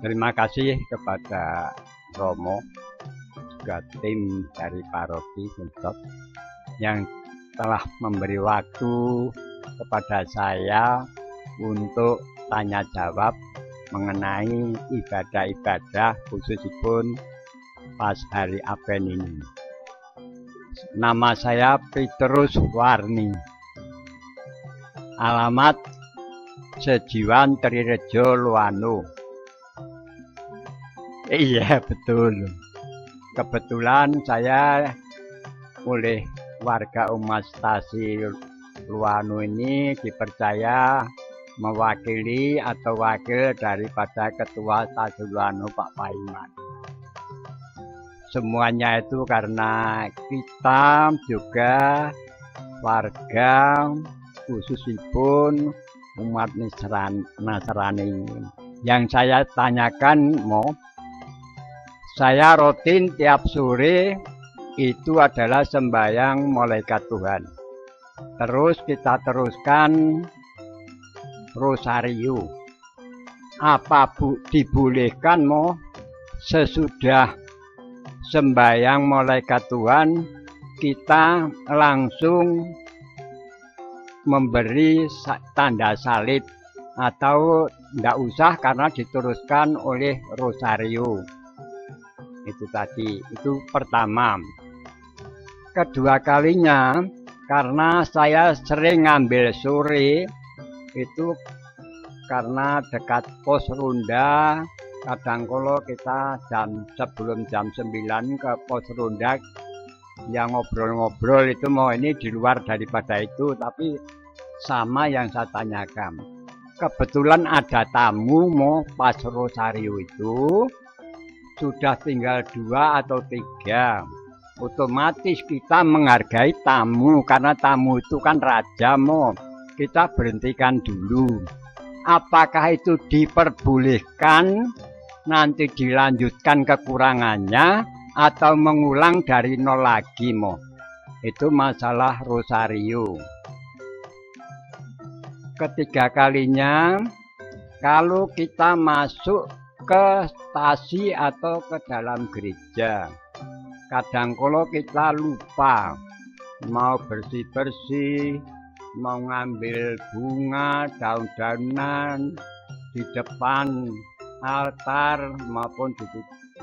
Terima kasih kepada Romo, juga tim dari paroki Guntot yang telah memberi waktu kepada saya untuk tanya jawab mengenai ibadah-ibadah khususipun pas hari Advent ini. Nama saya Petrus Warni. Alamat Sejiwan Trirejo Luano. Iya betul. Kebetulan saya oleh warga Umat Stasi Luano ini dipercaya mewakili atau wakil daripada Ketua Stasi Luano Pak Paiman. Semuanya itu karena kita juga warga khususipun umat Nasrani. Yang saya tanyakan saya rutin tiap sore itu adalah sembahyang malaikat Tuhan. Terus kita teruskan rosario. Apa dibolehkan sesudah sembahyang malaikat Tuhan kita langsung memberi tanda salib atau tidak usah karena diteruskan oleh rosario. Itu tadi, itu pertama. Kedua kalinya karena saya sering ngambil sore itu karena dekat pos ronda. Kadang kalau kita sebelum jam 9 ke pos ronda yang ngobrol-ngobrol itu ini di luar daripada itu, tapi sama yang saya tanyakan. Kebetulan ada tamu pas rosario itu sudah tinggal 2 atau 3. Otomatis kita menghargai tamu karena tamu itu kan raja kita berhentikan dulu. Apakah itu diperbolehkan nanti dilanjutkan kekurangannya atau mengulang dari nol lagi itu masalah rosario. Ketiga kalinya kalau kita masuk ke stasi atau ke dalam gereja, kadang kalau kita lupa mau bersih-bersih, mau ngambil bunga, daun-daunan di depan altar maupun di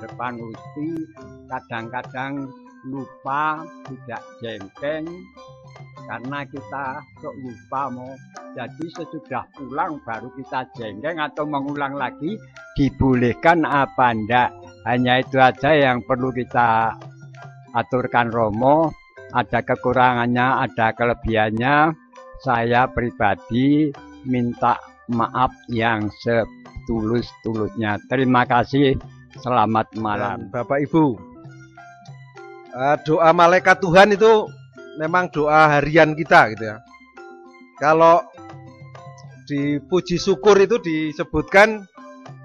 depan usti, kadang-kadang lupa tidak jengkeng karena kita sok lupa jadi sesudah pulang baru kita jengkeng atau mengulang lagi dibolehkan apa enggak. Hanya itu aja yang perlu kita aturkan Romo. Ada kekurangannya, ada kelebihannya. Saya pribadi minta maaf yang setulus-tulusnya. Terima kasih. Selamat malam. Dan Bapak Ibu, doa malaikat Tuhan itu memang doa harian kita gitu ya. Kalau di puji syukur itu disebutkan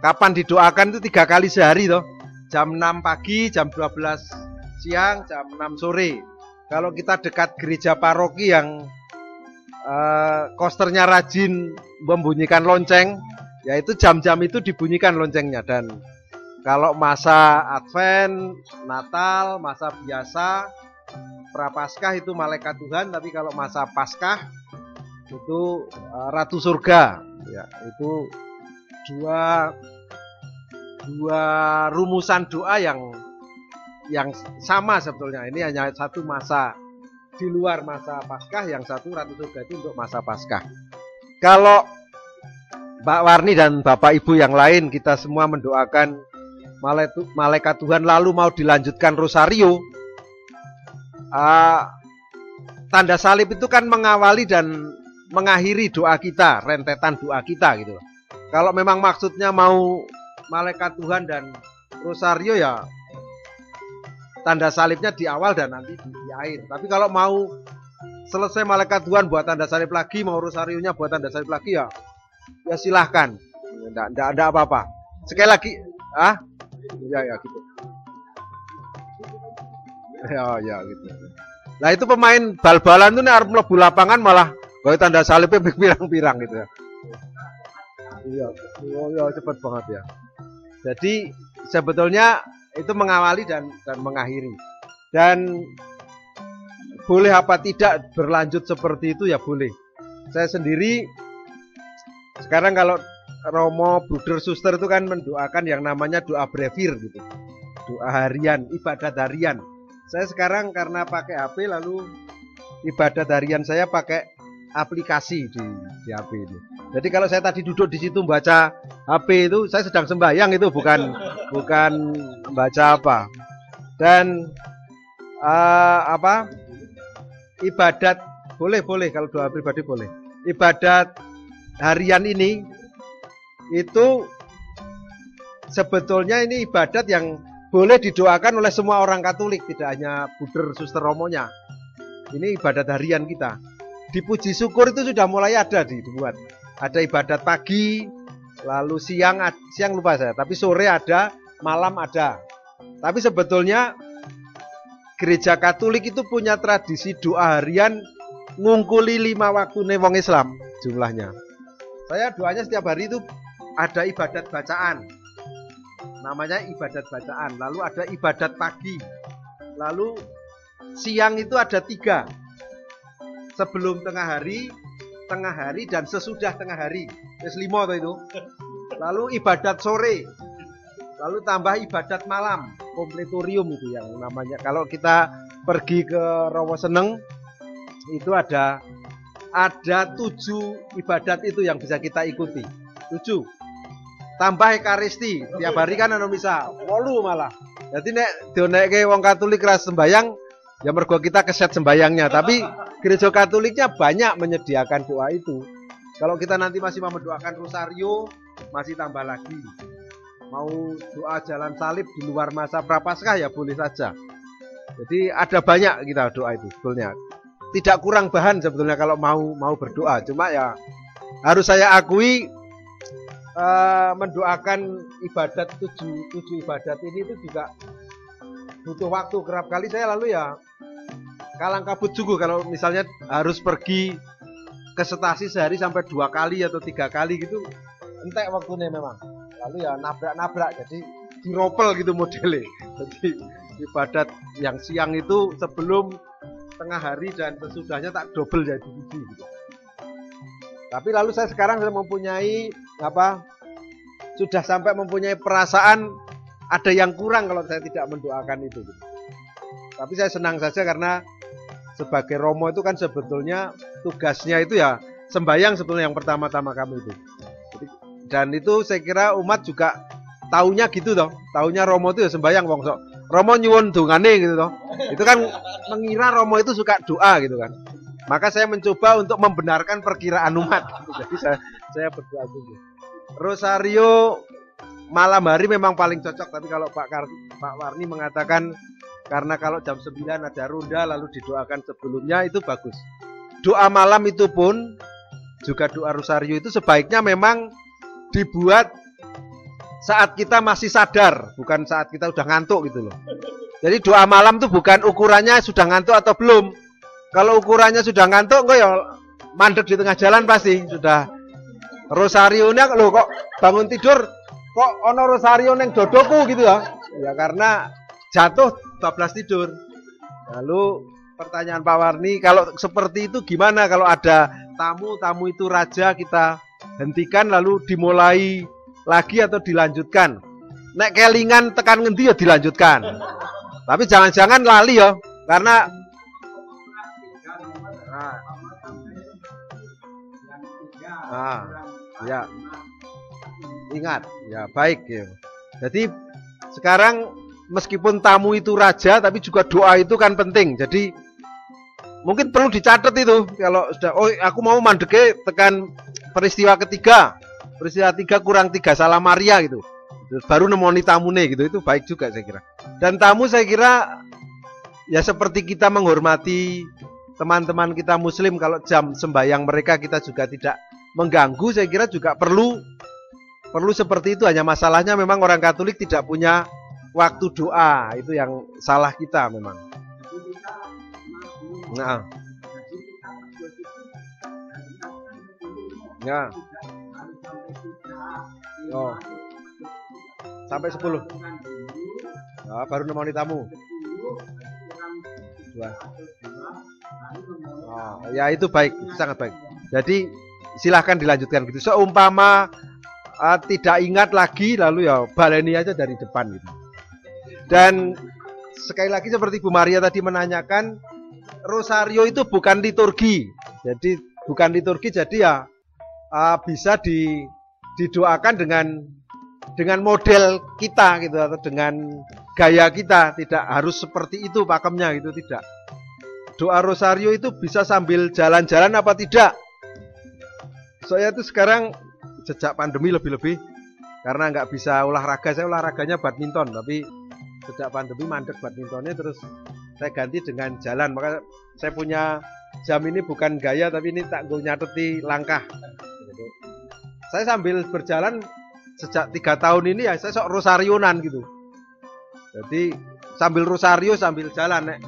kapan didoakan itu 3 kali sehari toh. Jam 6 pagi, jam 12 siang, jam 6 sore. Kalau kita dekat gereja paroki yang kosternya rajin membunyikan lonceng, yaitu jam-jam itu dibunyikan loncengnya. Dan kalau masa Advent, Natal, masa biasa, Prapaskah itu malaikat Tuhan. Tapi kalau masa Paskah itu Ratu Surga ya, itu dua rumusan doa yang sama sebetulnya. Ini hanya satu masa di luar masa Paskah, yang satu Ratu Surga itu untuk masa Paskah. Kalau Mbak Warni dan Bapak Ibu yang lain, kita semua mendoakan malaikat Tuhan lalu mau dilanjutkan rosario. Tanda salib itu kan mengawali dan mengakhiri doa kita, rentetan doa kita gitu. Kalau memang maksudnya mau malaikat Tuhan dan rosario ya tanda salibnya di awal dan nanti di akhir. Tapi kalau mau selesai malaikat Tuhan buat tanda salib lagi, mau rosarionya buat tanda salib lagi ya silahkan. Enggak ada apa-apa. Sekali lagi, ya gitu. Ya gitu. Nah itu pemain bal-balan tuh nih harus mlebu lapangan malah gawe tanda salibnya pirang-pirang gitu ya. Iya, cepet banget ya. Jadi sebetulnya itu mengawali dan mengakhiri. Dan boleh apa tidak berlanjut seperti itu ya boleh. Saya sendiri sekarang kalau Romo, Bruder, Suster itu kan mendoakan yang namanya doa brevir gitu. Doa harian, ibadat harian. Saya sekarang karena pakai HP lalu ibadat harian saya pakai aplikasi di HP ini. Jadi kalau saya tadi duduk di situ baca HP itu saya sedang sembahyang itu bukan baca apa. Dan ibadat boleh kalau doa pribadi boleh. Ibadat harian ini itu sebetulnya ini ibadat yang boleh didoakan oleh semua orang Katolik, tidak hanya Bruder Suster Romonya. Ini ibadat harian kita. Di puji syukur itu sudah mulai ada dibuat. Ada ibadat pagi, lalu siang lupa saya, tapi sore ada, malam ada. Tapi sebetulnya gereja Katolik itu punya tradisi doa harian ngungkuli 5 waktu nih wong Islam jumlahnya. Saya doanya setiap hari itu ada ibadat bacaan, namanya ibadat bacaan. Lalu ada ibadat pagi, lalu siang itu ada 3, sebelum tengah hari, dan sesudah tengah hari. Terus 5 itu. Lalu ibadat sore, lalu tambah ibadat malam, kompletorium itu yang namanya. Kalau kita pergi ke Rowo Seneng itu ada 7 ibadat itu yang bisa kita ikuti. 7. Tambah ekaristi, tiap hari kan ana misa, 8 malah. Jadi nek dionekke wong Katolik ras sembayang, ya mergo kita keset sembayangnya. Tapi gereja Katoliknya banyak menyediakan doa itu. Kalau kita nanti masih mau mendoakan rosario, masih tambah lagi. Mau doa jalan salib di luar masa Prapaskah ya boleh saja. Jadi ada banyak kita doa itu sebetulnya. Tidak kurang bahan sebetulnya kalau mau berdoa. Cuma ya harus saya akui mendoakan ibadat 7 ibadat ini itu juga butuh waktu. Kerap kali saya lalu ya kalang kabut juga kalau misalnya harus pergi ke stasi sehari sampai 2 kali atau 3 kali gitu, entek waktunya memang. Lalu ya nabrak-nabrak, jadi diropel gitu modelnya. Jadi ibadat yang siang itu sebelum tengah hari dan sesudahnya tak double jadi biji gitu. Tapi lalu saya sekarang sudah mempunyai sudah sampai mempunyai perasaan ada yang kurang kalau saya tidak mendoakan itu gitu. Tapi saya senang saja karena sebagai Romo itu kan sebetulnya tugasnya itu ya sembahyang sebetulnya yang pertama-tama kami itu. Dan itu saya kira umat juga taunya gitu toh. Taunya Romo itu ya sembahyang wong sok. Romo nyuwun dongane gitu toh. Itu kan mengira Romo itu suka doa gitu kan. Maka saya mencoba untuk membenarkan perkiraan umat. Jadi saya berdoa dulu. Rosario malam hari memang paling cocok, tapi kalau Pak Warni mengatakan karena kalau jam 9 ada ronda lalu didoakan sebelumnya itu bagus. Doa malam itu pun juga doa rosario itu sebaiknya memang dibuat saat kita masih sadar, bukan saat kita udah ngantuk gitu loh. Jadi doa malam tuh bukan ukurannya sudah ngantuk atau belum. Kalau ukurannya sudah ngantuk, kok ya mandek di tengah jalan pasti sudah. Rosario-nya loh kok bangun tidur kok ono rosario neng dodoku gitu ya. Ya karena jatuh 12 tidur. Lalu pertanyaan Pak Warni, kalau seperti itu gimana kalau ada tamu itu raja kita hentikan lalu dimulai lagi atau dilanjutkan? Nek kelingan tekan ngendi ya dilanjutkan. Tapi jangan-jangan lali ya, karena ya ingat ya baik ya. Jadi sekarang meskipun tamu itu raja tapi juga doa itu kan penting. Jadi mungkin perlu dicatat itu kalau sudah aku mau mandeke tekan peristiwa ketiga, peristiwa 3 kurang 3 salah Maria gitu. Baru nemoni tamune gitu, itu baik juga saya kira. Dan tamu saya kira ya seperti kita menghormati teman-teman kita muslim, kalau jam sembahyang mereka kita juga tidak mengganggu, saya kira juga perlu seperti itu. Hanya masalahnya memang orang Katolik tidak punya waktu doa, itu yang salah kita memang. Nah, ya. Oh. sampai 10. Nah, baru nemoni tamu. 2. Oh, ya itu baik, itu sangat baik. Jadi silahkan dilanjutkan gitu. Seumpama tidak ingat lagi, lalu ya baleni aja dari depan gitu. Dan sekali lagi seperti Bu Maria tadi menanyakan, rosario itu bukan liturgi. Jadi bukan liturgi, jadi ya bisa didoakan dengan model kita gitu, atau dengan gaya kita. Tidak harus seperti itu pakemnya gitu, tidak. Doa rosario itu bisa sambil jalan-jalan apa tidak? Saya tuh sekarang sejak pandemi lebih-lebih, karena nggak bisa olahraga, saya olahraganya badminton, tapi sejak pandemi mandek badmintonnya, terus saya ganti dengan jalan. Maka saya punya jam ini bukan gaya, tapi ini tak gue nyateti langkah. Saya sambil berjalan sejak 3 tahun ini ya, saya sok rosarionan gitu. Jadi sambil rosario sambil jalan nek.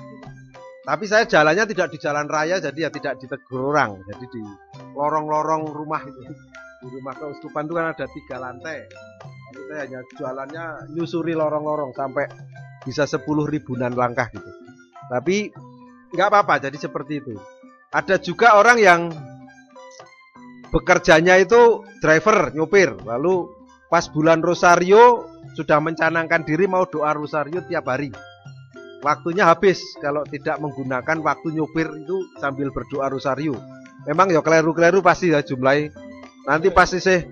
Tapi saya jalannya tidak di jalan raya, jadi ya tidak ditegur orang. Jadi di lorong-lorong rumah itu. Di rumah keuskupan itu kan ada 3 lantai. Jadi saya hanya jualannya nyusuri lorong-lorong sampai bisa 10 ribuan langkah gitu. Tapi nggak apa-apa, jadi seperti itu. Ada juga orang yang bekerjanya itu driver, nyopir. Lalu pas bulan rosario sudah mencanangkan diri mau doa rosario tiap hari. Waktunya habis kalau tidak menggunakan waktu nyopir itu sambil berdoa rosario. Memang ya keliru-keliru pasti ya jumlahnya. Nanti pasti sih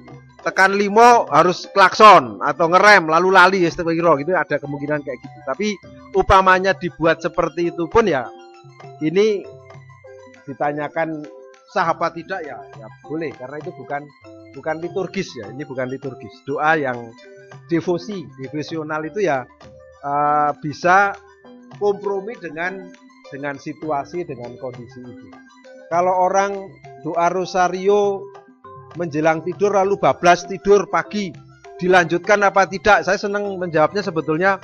tekan 5 harus klakson atau ngerem lalu lali ya gitu, ada kemungkinan kayak gitu. Tapi upamanya dibuat seperti itu pun ya ini ditanyakan sah apa tidak ya boleh, karena itu bukan liturgis ya. Ini bukan liturgis. Doa yang devosional itu ya bisa kompromi dengan situasi, dengan kondisi itu. Kalau orang doa rosario menjelang tidur lalu bablas tidur pagi, dilanjutkan apa tidak? Saya senang menjawabnya sebetulnya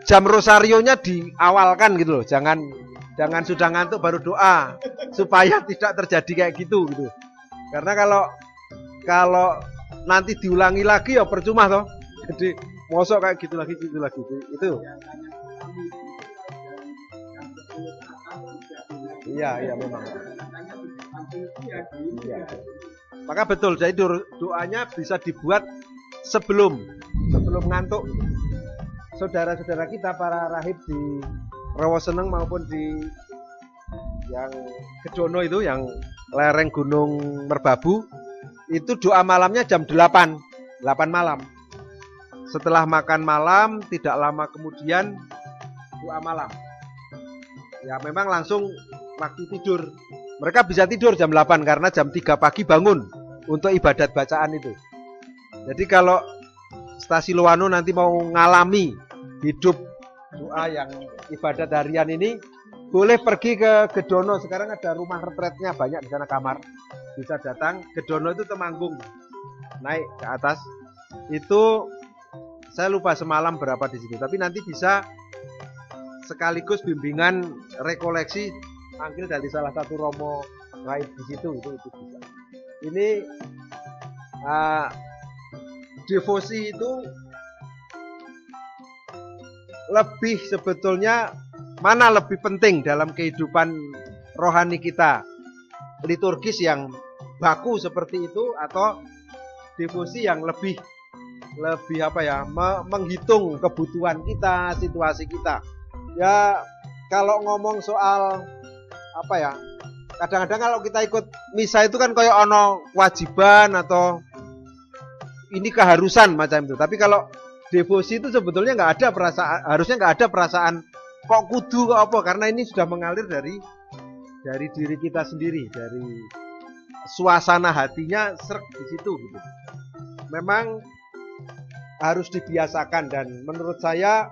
jam rosarionya diawalkan gitu loh. Jangan sudah ngantuk baru doa, supaya tidak terjadi kayak gitu. Karena kalau nanti diulangi lagi ya percuma toh. Jadi mosok kayak gitu lagi itu. Iya memang. Iya. Maka betul, jadi doanya bisa dibuat sebelum ngantuk. Saudara-saudara kita para rahib di Rawaseneng maupun di yang Kedono itu, yang lereng Gunung Merbabu, itu doa malamnya jam 8 malam. Setelah makan malam, tidak lama kemudian doa malam. Ya memang langsung waktu tidur. Mereka bisa tidur jam 8 karena jam 3 pagi bangun untuk ibadat bacaan itu. Jadi kalau Stasi Loano nanti mau ngalami hidup doa yang ibadat harian ini, boleh pergi ke Gedono. Sekarang ada rumah retretnya banyak di sana, kamar. Bisa datang. Gedono itu Temanggung. Naik ke atas. Itu saya lupa semalam berapa di situ. Tapi nanti bisa sekaligus bimbingan rekoleksi panggil dari salah satu romo raib di situ, itu bisa. Ini devosi itu lebih sebetulnya mana lebih penting dalam kehidupan rohani kita, liturgis yang baku seperti itu atau devosi yang lebih menghitung kebutuhan kita, situasi kita. Ya kalau ngomong soal kadang-kadang kalau kita ikut misa itu kan kayak ono kewajiban atau ini keharusan macam itu. Tapi kalau devosi itu sebetulnya harusnya nggak ada perasaan kok kudu kok apa, karena ini sudah mengalir dari diri kita sendiri, dari suasana hatinya srek di situ gitu. Memang harus dibiasakan, dan menurut saya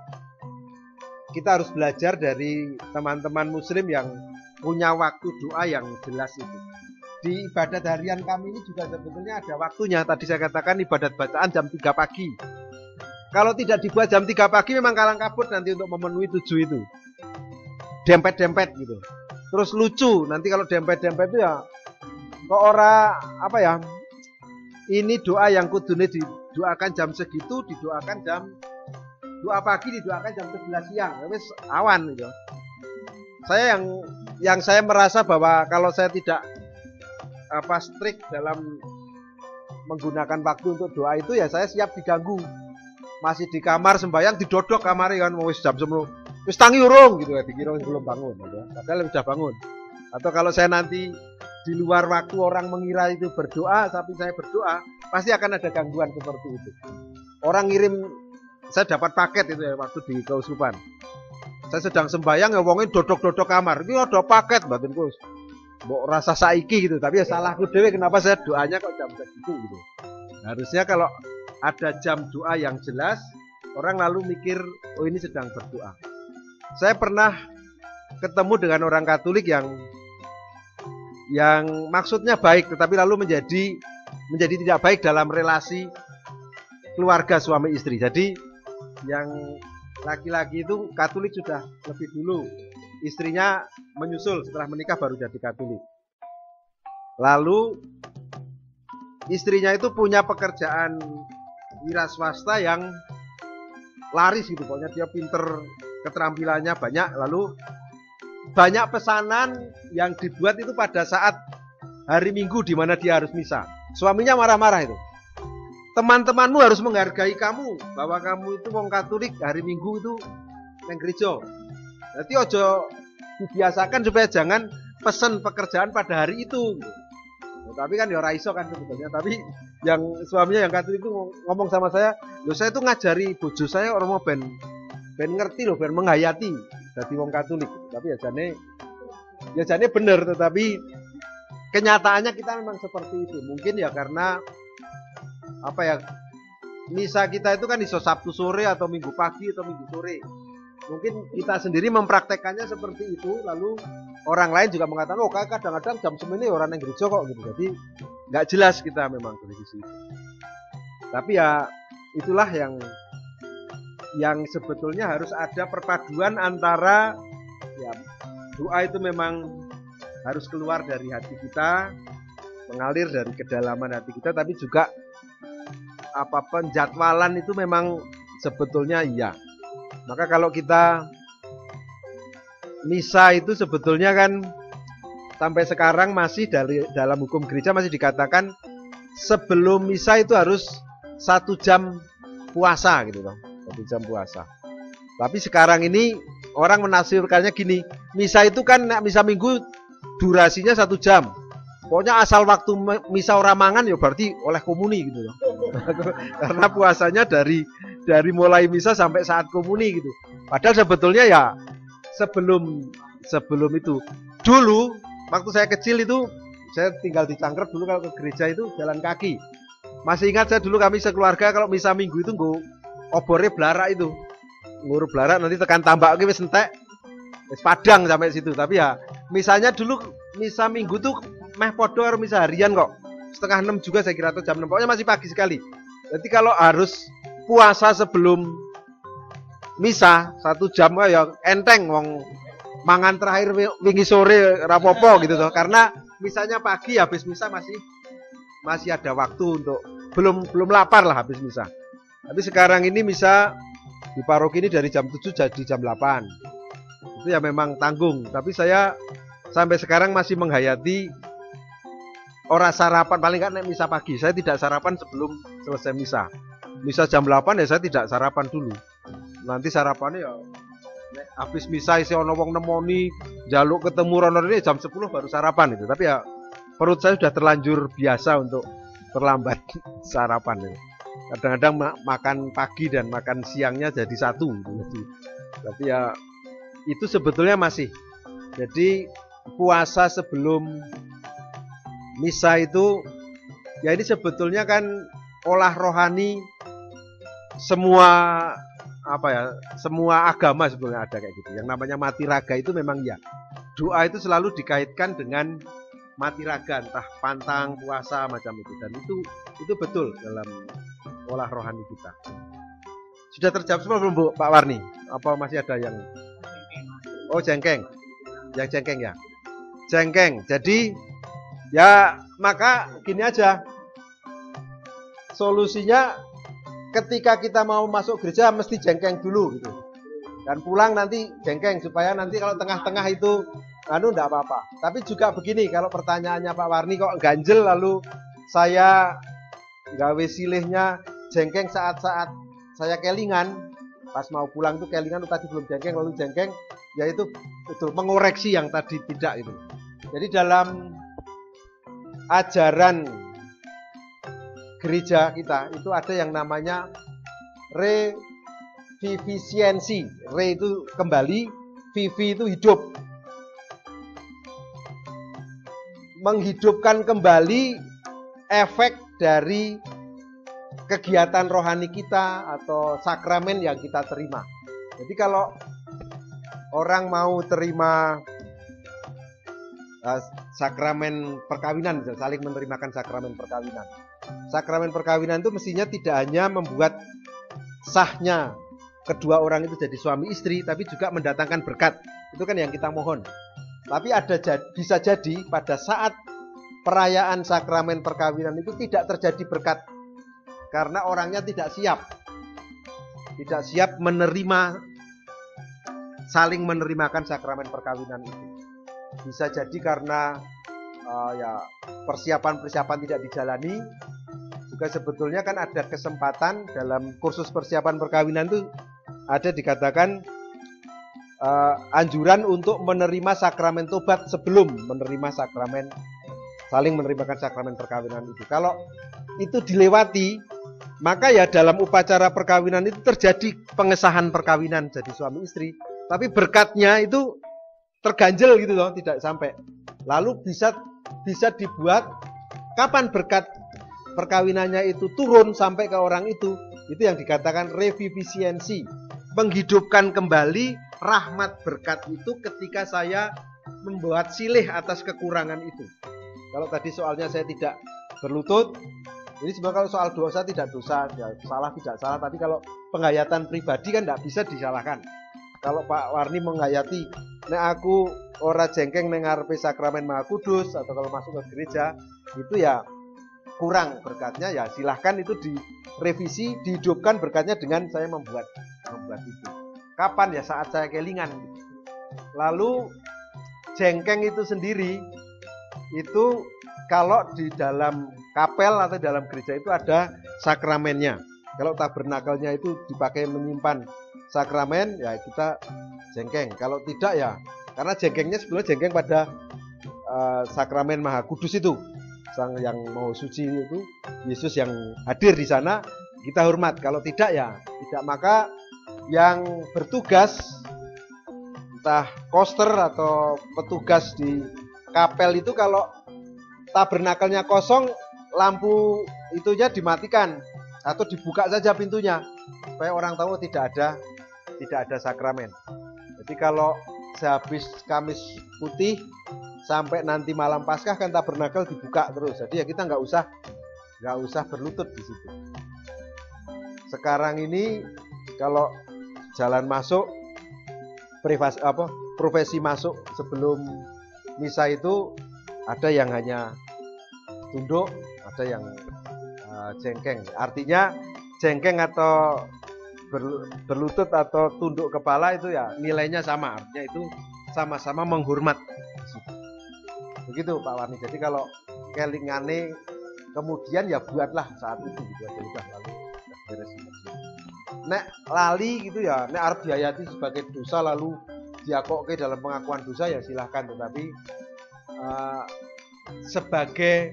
kita harus belajar dari teman-teman muslim yang punya waktu doa yang jelas itu. Di ibadat harian kami ini juga sebetulnya ada waktunya. Tadi saya katakan ibadat bacaan jam 3 pagi. Kalau tidak dibuat jam 3 pagi memang kalang kabut nanti untuk memenuhi 7 itu. Dempet-dempet gitu. Terus lucu, nanti kalau dempet-dempet itu ya kok ini doa yang kudune didoakan jam segitu, didoakan doa pagi didoakan jam 11 siang. Wis awan gitu. Saya yang saya merasa bahwa kalau saya tidak strict dalam menggunakan waktu untuk doa itu, ya saya siap diganggu. Masih di kamar sembahyang didodok kamar kan wis jam 10. Wis tangi urung gitu ya, dikira belum bangun gitu. Padahal sudah bangun. Atau kalau saya nanti di luar waktu orang mengira itu berdoa, tapi saya berdoa, pasti akan ada gangguan seperti itu. Orang ngirim, saya dapat paket itu ya waktu di Keuskupan. Saya sedang sembahyang ya wongin dodok-dodok kamar. Ini ada paket batin Gus. Mbok rasa saiki gitu, tapi ya salahku dewe kenapa saya doanya kok jam segitu gitu. Harusnya kalau ada jam doa yang jelas, orang lalu mikir, oh ini sedang berdoa. Saya pernah ketemu dengan orang Katolik yang maksudnya baik, tetapi lalu menjadi tidak baik dalam relasi keluarga suami istri. Jadi yang laki-laki itu Katolik sudah lebih dulu, istrinya menyusul setelah menikah baru jadi Katolik. Lalu istrinya itu punya pekerjaan wira swasta yang laris gitu, pokoknya dia pinter, keterampilannya banyak, lalu banyak pesanan yang dibuat itu pada saat hari Minggu di mana dia harus misa. Suaminya marah-marah itu. Teman-temanmu harus menghargai kamu, bahwa kamu itu wong Katolik, hari Minggu itu nang gereja. Jadi ojo dibiasakan supaya jangan pesen pekerjaan pada hari itu. Tapi kan ya ora iso kan sebetulnya. Tapi yang suaminya yang Katolik itu ngomong sama saya, loh saya itu ngajari bojo saya orang mau ben ngerti loh, ben menghayati jadi wong Katolik. Tapi ya jane bener, tetapi kenyataannya kita memang seperti itu. Mungkin ya karena apa ya, misa kita itu kan iso Sabtu sore atau Minggu pagi atau Minggu sore. Mungkin kita sendiri mempraktekannya seperti itu, lalu orang lain juga mengatakan, oh kadang-kadang jam semini orang yang gereja kok gitu. Jadi nggak jelas kita memang dari sisi itu. Tapi ya itulah yang sebetulnya harus ada perpaduan antara ya, doa itu memang harus keluar dari hati kita, mengalir dari kedalaman hati kita, tapi juga penjadwalan itu memang sebetulnya iya. Maka kalau kita misa itu sebetulnya kan sampai sekarang masih dalam hukum gereja masih dikatakan sebelum misa itu harus 1 jam puasa gitu loh, 1 jam puasa. Tapi sekarang ini orang menafsirkannya gini, misa itu kan misa Minggu durasinya 1 jam. Pokoknya asal waktu misa orang mangan ya berarti oleh komuni gitu loh. Karena puasanya dari mulai misa sampai saat komuni gitu. Padahal sebetulnya ya sebelum itu. Dulu waktu saya kecil itu saya tinggal di Cangkrep, dulu kalau ke gereja itu jalan kaki. Masih ingat saya dulu kami sekeluarga kalau misa Minggu itu nggo obore blarak itu. Nguru blarak nanti tekan tambak wis entek. Wis padang sampai situ. Tapi ya misalnya dulu misa Minggu tuh meh podo karo misa harian kok. 5:30 juga saya kira, atau jam 6. Pokoknya masih pagi sekali. Jadi kalau harus puasa sebelum misa 1 jam ya enteng, wong mangan terakhir wingi sore rapopo gitu toh. Karena misanya pagi, habis misa masih ada waktu untuk belum lapar lah habis misa. Tapi sekarang ini misa di paroki ini dari jam 7 jadi jam 8. Itu ya memang tanggung. Tapi saya sampai sekarang masih menghayati ora sarapan, paling kan misa pagi. Saya tidak sarapan sebelum selesai misa. Misa jam 8 ya saya tidak sarapan dulu. Nanti sarapannya ya habis misa isi ono wong nemoni, jaluk ketemu rono ini jam 10 baru sarapan itu. Tapi ya perut saya sudah terlanjur biasa untuk terlambat sarapan itu. Kadang-kadang makan pagi dan makan siangnya jadi satu gitu. Tapi ya itu sebetulnya masih. Jadi puasa sebelum misa itu ya ini sebetulnya kan olah rohani semua semua agama sebetulnya ada kayak gitu. Yang namanya mati raga itu memang ya. Doa itu selalu dikaitkan dengan mati raga, entah pantang, puasa macam itu, dan itu betul dalam olah rohani kita. Sudah terjawab semua belum Bu, Pak Warni? Apa masih ada yang jengkeng? Yang jengkeng ya. Jengkeng. Jadi ya maka gini aja. solusinya ketika kita mau masuk gereja mesti jengkeng dulu gitu. Dan pulang nanti jengkeng supaya nanti kalau tengah-tengah itu enggak apa-apa. Tapi juga begini, kalau pertanyaannya Pak Warni kok ganjel lalu saya gawe silihnya jengkeng saat-saat saya kelingan, pas mau pulang itu kelingan tadi belum jengkeng lalu jengkeng, yaitu betul mengoreksi yang tadi tidak itu. Jadi dalam ajaran gereja kita itu ada yang namanya revivisiensi. Re itu kembali, vivi itu hidup. Menghidupkan kembali efek dari kegiatan rohani kita atau sakramen yang kita terima. Jadi kalau orang mau terima sakramen perkawinan, saling menerimakan sakramen perkawinan. Sakramen perkawinan itu mestinya tidak hanya membuat sahnya kedua orang itu jadi suami istri, tapi juga mendatangkan berkat. Itu kan yang kita mohon. Tapi bisa jadi pada saat perayaan sakramen perkawinan itu tidak terjadi berkat karena orangnya tidak siap menerima, saling menerimakan sakramen perkawinan itu. Bisa jadi karena persiapan-persiapan tidak dijalani. Juga sebetulnya kan ada kesempatan dalam kursus persiapan perkawinan itu ada dikatakan anjuran untuk menerima sakramen tobat sebelum menerima sakramen, saling menerimakan sakramen perkawinan itu. Kalau itu dilewati, maka ya dalam upacara perkawinan itu terjadi pengesahan perkawinan jadi suami istri, tapi berkatnya itu terganjel gitu loh, tidak sampai. Lalu bisa dibuat kapan berkat perkawinannya itu turun sampai ke orang itu yang dikatakan revivisiensi, menghidupkan kembali rahmat berkat itu ketika saya membuat silih atas kekurangan itu. Kalau tadi soalnya saya tidak berlutut, ini sebenarnya kalau soal dosa tidak dosa, ya salah tidak salah, tapi kalau penghayatan pribadi kan tidak bisa disalahkan. Kalau Pak Warni menghayati, nek aku ora jengkeng neng ngarepe sakramen Maha Kudus atau kalau masuk ke gereja itu ya kurang berkatnya, ya silahkan itu direvisi, dihidupkan berkatnya dengan saya membuat itu. Kapan ya? Saat saya kelingan. Lalu jengkeng itu sendiri itu kalau di dalam kapel atau dalam gereja itu ada sakramennya. Kalau tabernakelnya itu dipakai menyimpan sakramen, ya kita jengkeng. Kalau tidak ya, karena jengkengnya sebenarnya jengkeng pada sakramen Maha Kudus itu, sang yang mau suci itu, Yesus yang hadir di sana, kita hormat. Kalau tidak ya tidak. Maka yang bertugas entah koster atau petugas di kapel itu kalau tabernakelnya kosong, lampu itunya dimatikan atau dibuka saja pintunya supaya orang tahu tidak ada sakramen. Jadi kalau sehabis Kamis Putih sampai nanti malam Paskah kan tabernakel dibuka terus. Jadi ya kita nggak usah berlutut di situ. Sekarang ini kalau jalan masuk profesi masuk sebelum misa itu ada yang hanya tunduk, ada yang jengkeng. Artinya jengkeng atau berlutut atau tunduk kepala itu ya nilainya sama, artinya itu sama-sama menghormat. Begitu Pak Warni. Jadi kalau kelingane kemudian ya buatlah saat itu gitu aja udah, lalu beres. Nek lali gitu ya, nek arep diayati sebagai dosa lalu diakoke dalam pengakuan dosa ya silahkan, tetapi sebagai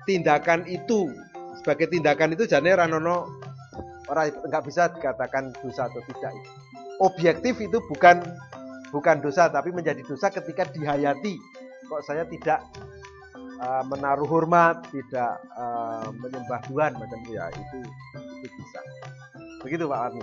tindakan itu jane ranono ora nggak bisa dikatakan dosa atau tidak. Objektif itu bukan dosa, tapi menjadi dosa ketika dihayati. Kok saya tidak menaruh hormat, tidak menyembah Tuhan macam itu ya, itu bisa. Begitu Pak Warni.